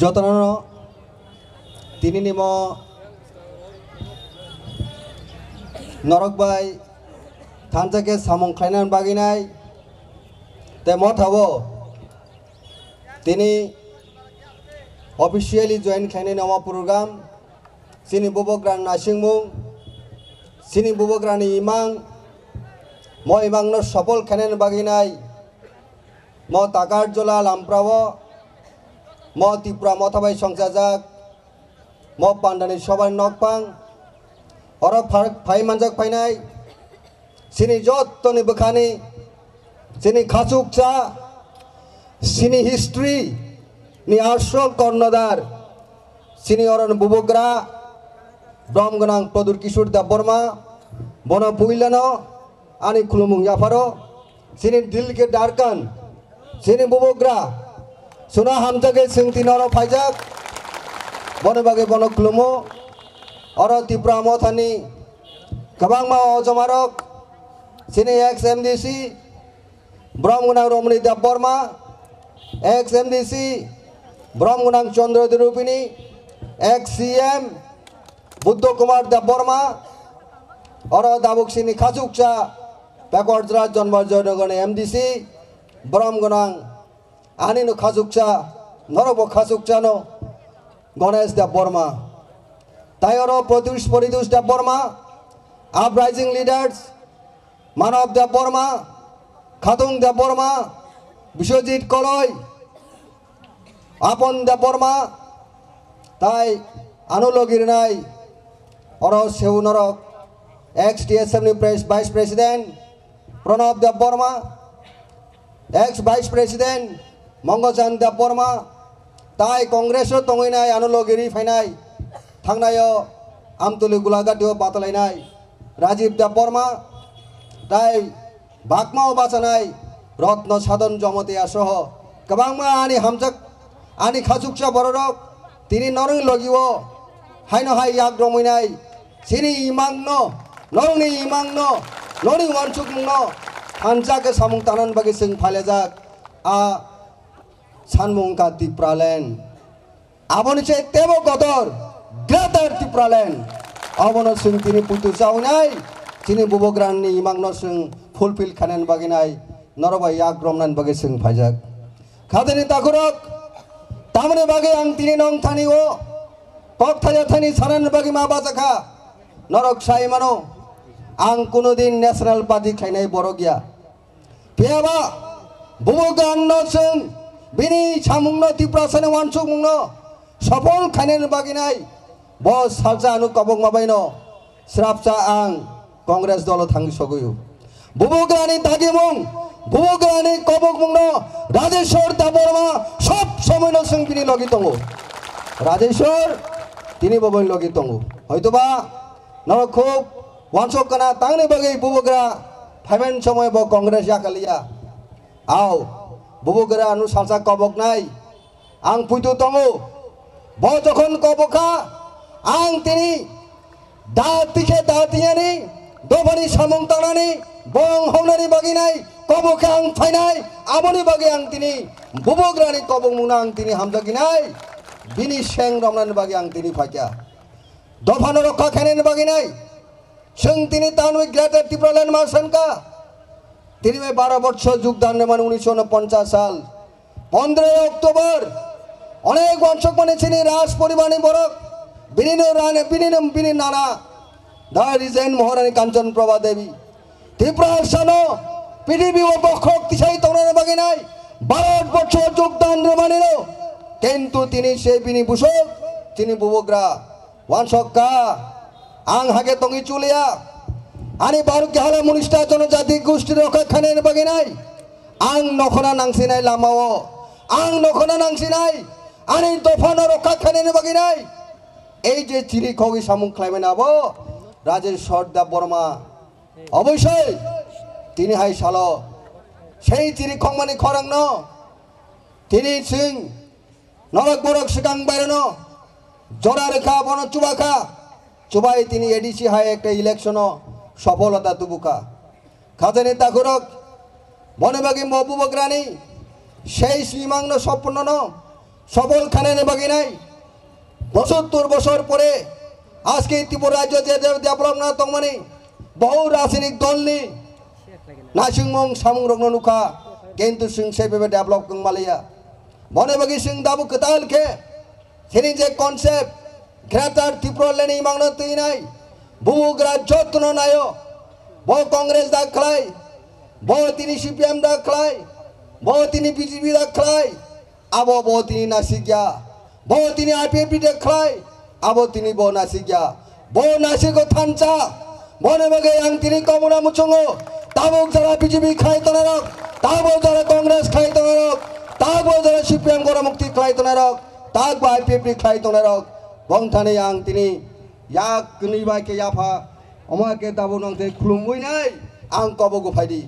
যতন তিনি নিম নরকবাই থানজাকে সামং খাইনান বাগিনাই তে মথাবো তিনি অফিসিয়ালি জয়েন খাইনাই নমা প্রোগ্রাম সিনি বুবগ্রান নাসিংমুং সিনি বুবগ্রানি ইমাং ম ইমাংন সফল খাইনান বাগিনাই ম তাকার জলা লামপ্রাও ম ত্রিপুরা মথাবাই সংসাজাক ম পান্ডানি সবাই নকপাং or phi মানজাক ফাইনাই Sini যত্তনি বখানি Sini খাচুকচা Sini history নি আসল কর্ণধার সিনি অরণ বুবগ্রা ব্রহ্মগণাং প্রদুর কিশোর দেববর্মা বন পুইলানো আনি খুলুমুং জাফারো সিনি দিলকে ডারকান সিনি বুবগ্রা সুনা হামজাকে সিংতি নর ফাইজাক বনবাগে বন খুলুমো or Tripura মথানি গোबां অজমারক Sini x MDC ব্রহ্মগণাং রমণী দেববর্মা এক্স এমডিসি ব্রহ্মগণাং চন্দ্র রূপিণী এক্স সিএম বুদ্ধ কুমার দেববর্মা অর দাবুক সিনি খাচুকচা ব্যাকওয়ার্ড রাজ জন্ম জয়নগণ এমডিসি ব্রহ্মগণাং আনিনো খাচুকচা নরব খাচুকচানো গণেশ দেববর্মা তাই অর প্রত্যুষ পরিদুষ দেববর্মা আপরাইজিং লিডার্স মানব দেববর্মা খাতুং দেববর্মা বিশ্বজিৎ কলই আপন দেববর্মা তাই আনুলগির নাই অর সেউ নরক এক্স টিএসএমনি vice president Pranab Debbarma ex vice president Mangalchan Debbarma তাই কংগ্রেসও তঙैनाय आनुलगिरि फायनाय थांनायाव आमतुलि गुलागाटियाव बातलायनाय राजीव देबबर्मा ताई बागमाव बासानाय रत्न साधन जमतिया सह गोबां आनि हामजाक आनि खाचुकचा बररक तिनि नरं लगिव हायनो हाय याग्रमैनाय सिनि इमांनो नरंनि इमांनो नरनि वानसुकमुंनो हानजाके सामुं तानान बागै जों फालेजाक आ सानमुंका टिप्रालेन आबोनि से तेबो गदर ग्रेटर टिप्रालेन आबोनो जों तिनि पुतु जावनाय तिनि बुबग्राननि इमांनो जों फुलफिल खानान बागिनाय नरबाय याग्रमनान बागै जों फायजाक खादेनि ताखुरक तामने बागै आं तिनि नं थानिओ पक थाया थानि सानान बागै मा बाजाखा नरक साइमानो आं कुनो दिन नेशनल पार्टी खायनाय बर' गैया बेयाबा बुबग्राननो जों बिनि सामुंनो टिप्रासानि वानसुकमुंनो सफल खायनान बागिनाय बस सालजा आनु कबक माबायनो स्राबसा आं कांग्रेस दल थांगि सगुयो बुबग्रानि दागिमुं बुबग्रानि कबकमुंनो राजेश्वर देबबर्मा सब समयनो जों बिनि लगे दङ राजेश्वर तिनि बबय लगे दङ हयतोबा नर खुब वानसक काना तांनि बागै बुबग्रा फाइमेन समय ब कांग्रेस याकालिया आव बुबग्रा आनु सालसा कबक नाय आं फुइतु दङ ब जखन कबका आं तिनि दातिखे दातियानि दफानि सामुं तानानि बं हौनानि बागिनाय कबका आं फायनाय आबोनि बागै आं तिनि बुबग्रानि कबकमुंनो आं तिनि हामजागिनाय बिनि सें रमनानि बागै आं तिनि फायका दफानो रक्षा खायनायनि बागिनाय जों तिनि तानुइ ग्रेटर टिप्रालेन मार्शेनका তিনি 12 বছর যোগদান মানে 1949 সাল 15 অক্টোবর অনেক বংশক মানে ছিলেন রাজ পরিবারে বরক বিনিন রানে বিনি নানা দা রিজেন মহারানী কাঞ্চন প্রভা দেবী ত্রিপুরা শানো পৃথিবী ও বক্ষক তিসাই তরুণ বাগে নাই 12 বছর যোগদান মানে কিন্তু তিনি সেই বিনি বুশক তিনি বুবগ্রা ওয়ানশক্কা আং হাগে তঙ্গি চুলিয়া आनी बारुक हाला मुनिष्टा जनजाति गोष्ठी रखा खाने बागिनाय आं नखना नांसिनाय लामाओ आं नखना नांसिनाय आनी दफानो रखा खाने बागिनाय এই যে চিরি খগি সামুং খাইবেন আবো রাজেশ্বর দেববর্মা অবশ্যই তিনি হাই সালো সেই চিরি খংমানি খরাংন তিনি সিং নরক বরক সিকাং বাইরনো জোড়া রেখা বন চুবাখা চুবাই তিনি এডিসি হাই একটা ইলেকশন সফলতা তুবুকা খাজানি তাকুরক বনবাগি মবুবগ্রানি সেই শ্রীমাংন সম্পন্ন সবল খানের বাগিনাই ৭২ বছর পরে আজকে ত্রিপুরা রাজ্য যে ডেভেলপ না তংমানি বহু রাজনৈতিক দলনি নাসিংমং সামুং রগ্ন নুখা কিন্তু সিং সেভাবে ডেভেলপ মালিয়া মনে বাকি সিং দাবু কতালকে সেনি যে কনসেপ্ট গ্রেটার ত্রিপুরা লেনি মাংনা তুই নাই বুবুগ্রা যত্ন নায় বহু কংগ্রেস দা খাই বহু তিনি সিপিএম দা খাই বহু তিনি বিজেপি দা খাই আবো বহু তিনি নাসিকিয়া বহু তিনি আইপিএফি দা খাই আবো তিনি বহু নাসিকিয়া বহু নাসিকো থানচা মনে বাকি আং তিনি কমনা মুচঙ্গো তাবো যারা বিজেপি খাই তনারক তাবো যারা কংগ্রেস খাই তনারক তাবো যারা সিপিএম গণ মুক্তি খাই তনারক তাবো আইপিএফি খাই তনারক বংথানে আং তিনি ইয়াক নিবাইকে ইয়াফা আমাকে দাবো নংতে খুলুমুই নাই आं कबो फायदी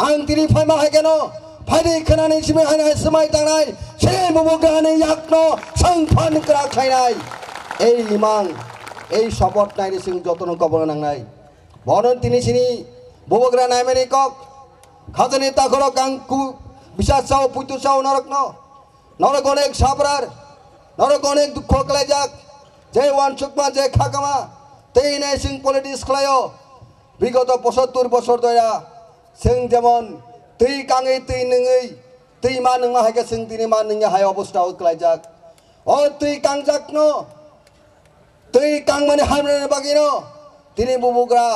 आं तिनी फायमा हायगेनो फायदी खोनानै सिमे हायनाय समाय दांनाय से बुबुग्रानि याकनो संफान करा खायनाय এই ইমাং এই শপথ নাইনি সিং যতন কবর নাंनाय বরন তিনি সিনি বুবুগ্রা নাইমেনি কক খাজনি তাখরক आं কু বিশ্বাসাও পুতুসাও নরক অনেক সাবরার নরক অনেক দুঃখ কলাইজাক যে ওয়ানসুকমা যে খাকামা তেইনে সিং পলিটিক্স খলাयो বিগত ৭৫ বছর ধরে जों যেমন তুই কাঙে তুই নङै তুই মা নङा হাইকে जों দিনে মা নङा হাই অবস্থা কলাইজাক ও তুই কাংজাকনো তুই কাং মানে হামনে বাগিনো তিনি বুবুগ্রা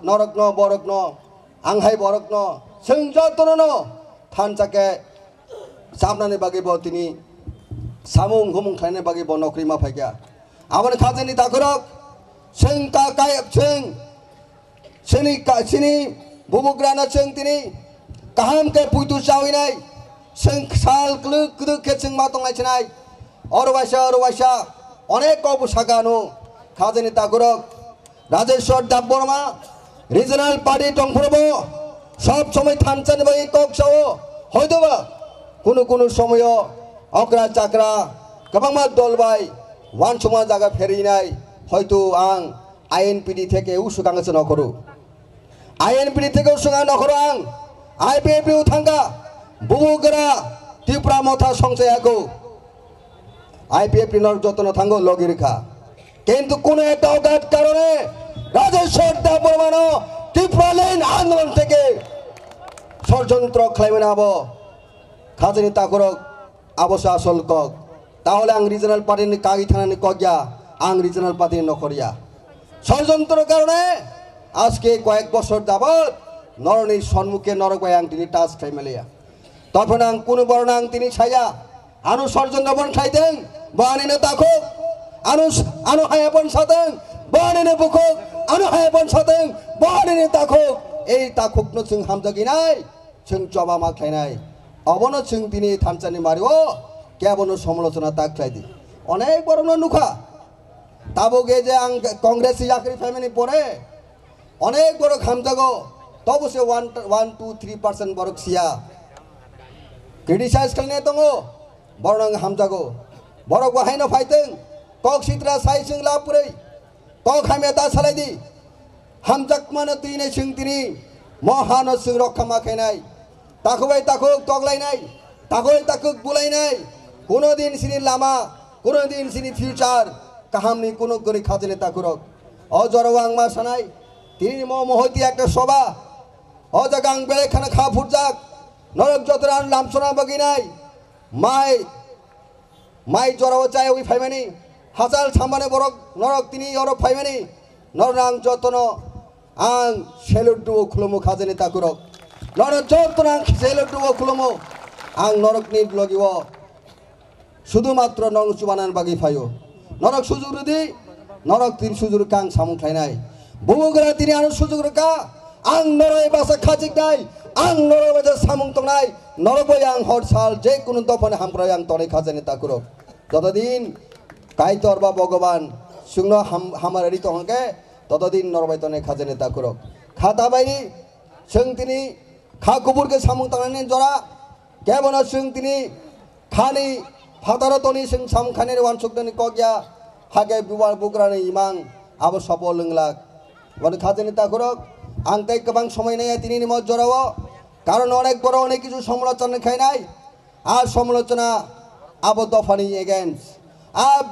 নরকনো বরকনো आंहाय बरकनो जों जतनो थानचाके सामनाने बागै ब तिनी सामुं हुमुं खायने बागै ब नौकरी मा फायगा आबन खाजनि ताखरक जों का काय जों सिनी बुबुग्राना जों तिनी काहाम के पुइतु चावैनाय जों साल क्लुक के जों मा दंलायनाय अरवायसा अनेक अबसागानो खाजनि ताखरक राजेश्वर दाब बर्मा রিজনাল পার্টি টংফরব সব সময় থানচানে বাকি ককসাও হয়তোবা কোনো সময় অকরা চাকরা গোबांमा দলবাই ওয়ান সময় জায়গা ফেরিনাই হয়তো আং আইএনপিডি থেকে উসুগাংসে নকরু আইএনপিডি থেকে উসুগাং নকরু আং আইপিএফি উথাঙ্গা বুবুগ্রা ত্রিপুরা মথা সংশয়াকো আইপিএফি নর যতন থাঙ্গো লগিরেখা কিন্তু কোনো একটা অগাধ কারণে রাজেশ্বর দেব বর্মানো ত্রিপুরালেন আন্দোলন থেকে ষড়যন্ত্র খাইবেন আবো খাজনি তাকরক আবশ্য আসল কক তাহলে আং রিজনাল পার্টির কাগি থানানি কগিয়া আং রিজনাল পার্টির নকরিয়া ষড়যন্ত্র কারণে আজকে কয়েক বছর যাবত নরনির সম্মুখে নরকবাই আং তিনি টাচ খাই মেলিয়া তখন আং কোনো বড় আং তিনি ছাইয়া আনু ষড়যন্ত্র বন খাইতেন বানিনে তাকক আনু হায়াপন সাতেন বানিনে বুকক আনু হায়াপন সাতেন বানিনে তাকক এই তাককনো जों हामजागिनाय जों जबा माख्लायनाय अबनो जों दिनै थानसानि मारिओ केबनो समालोचना ताख्लायदि अनेक बरनो नुखा ताबोगे जे आं कांग्रेस याकरि फैमिली परे अनेक बरो हामजागो तबसे 1-2-3% बरक सिया क्रिटिसाइज खालामनाय दङ बरनो हामजागो बरक बाहायनो फायदों कक सित्रा साइसिं लापुरै कक हामे दा सालायदि हामजाक मानो दिनै जों दिनै महानो जों रक्षा माखायनाय ताखुबाय ताखुक तगलायनाय ताखुबाय ताखुक बुलायनाय कोनो दिन सिनि लामा कोनो दिन सिनि फ्यूचार काहामनि कोनो गरि खाजने ताखुरक अजरव आं मा सानाय तिनि महति একটা সভা অ জায়গা আং বেলেখানা খা ফুরজাক নরক যতরান লামছনা বগিনাই মাই জরাও চাই ওই ফাইমানি হাজাল সামানে বরক নরক তিনি অরব ফাইমানি নরনাং যতনো आं सेलुटु खुलुमु खाजनि ताकुरक नरक जतन आं सेलुटु खुलुमु आं नरकनि लगिव शुधुमात्र नरक चुबानान बागि फायो नरक सुजुरुदि नरक तीन सुजुरुका आं सामुख्लायनाय बुबुग्रा तिनि आरो सुजुरुका आं नरय बासा खाजिकनाय आं नरय बासा सामुं तंनाय नरकबाय आं हर साल जे कुनु दफाने हामफ्राय आं तने खाजनि ताकुरक যতদিন कायतर बा भगवान सुंनो हामारि तंगे ततदिन नरबायतने खाजने ताकुरक खाता बायनि जों तिनि खा कुबुरके सामुं तांनानै जरा केबनो जों तिनि खानि फादारतनि जों सामुं खानि वानसुकनि कगिया हागे बिवार बुग्रानि इमां आबो सफल लोंलाक वन खाजने ताकुरक आं ताइ गोबां समय नाया तिनि मत जराव कारण अनेक बड़ अनेक किछु समालोचना खायनाय आर समालोचना abo dofani against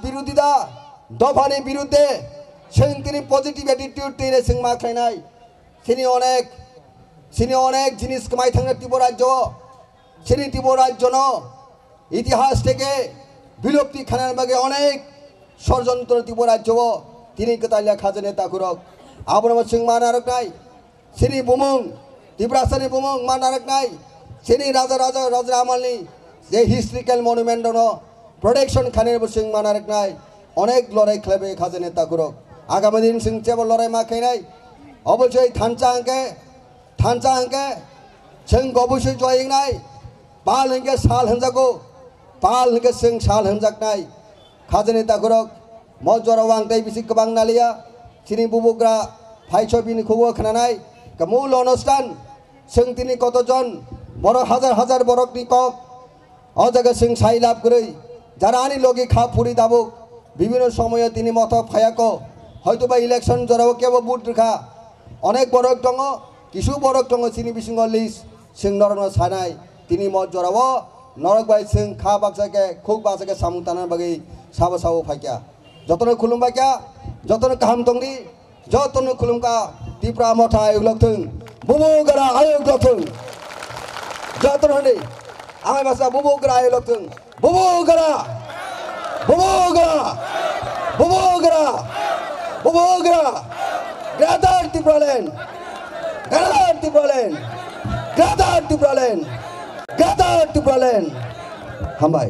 birudida dofani birudde sing tini positive attitude tini sing ma khainai sini onek jinis kamai thangna Tripura rajyo sini Tripura rajyo no ইতিহাস থেকে বিলুপ্তি খানার বাগে অনেক ষড়যন্ত্র Tripura রাজ্য তিনি কতালিয়া খাজনে তাকুরক আবরম সিং মানারক নাই সিনি বুমুং ত্রিপুরাসানি বুমুং মানারক নাই সিনি রাজা আমালনি যে হিস্ট্রিক্যাল মনুমেন্ট ন প্রোটেকশন খানের সিং মানারক নাই অনেক লড়াই খেলবে খাজনে তাকুরক আগামী দিন সিং চেবল লড়াই মা খাই নাই অবশ্যই থানচা আঙ্কে সিং অবশ্যই জয়িং নাই পাল হিংকে সাল হিংজাগো পাল হিংকে সিং সাল হিংজাক নাই খাজনে তাকুরক মজরা ওয়াংটাই বিসি গোবাং নালিয়া সিনি বুবুগ্রা ফাইছবিনি খুবো খানানাই মূল অনুষ্ঠান সিং তিনি কতজন বড় হাজার বড়ক নিকক অজায়গা সিং সাই লাভ করে যারা আনি লগি খা ফুরি দাবুক বিভিন্ন সময়ে তিনি মত ফায়াক হয়তো বা ইলেকশন জরাও কেবল বুট রেখা অনেক বড়ক দङ কিছু বড়ক দङ সিনি বিসিঙ্গ লিস সিং নরন সানাই তিনি মত জরাও নরক বাই সিং খা বাকসাকে খুব বাকসাকে সামুতানার বাগै সাবো ফাইকা যতন খুলুমবাইকা যতন কাহাম দंगनि যতন খুলুমকা Tripura মথা আয়োগলকथों বুবুগরা আয়োগলকथों যতন হনি आमाय भाषा बुबुगरा आयोगलकथों बुबुगरा Gather Tripuraland Gather Tripuraland Hambai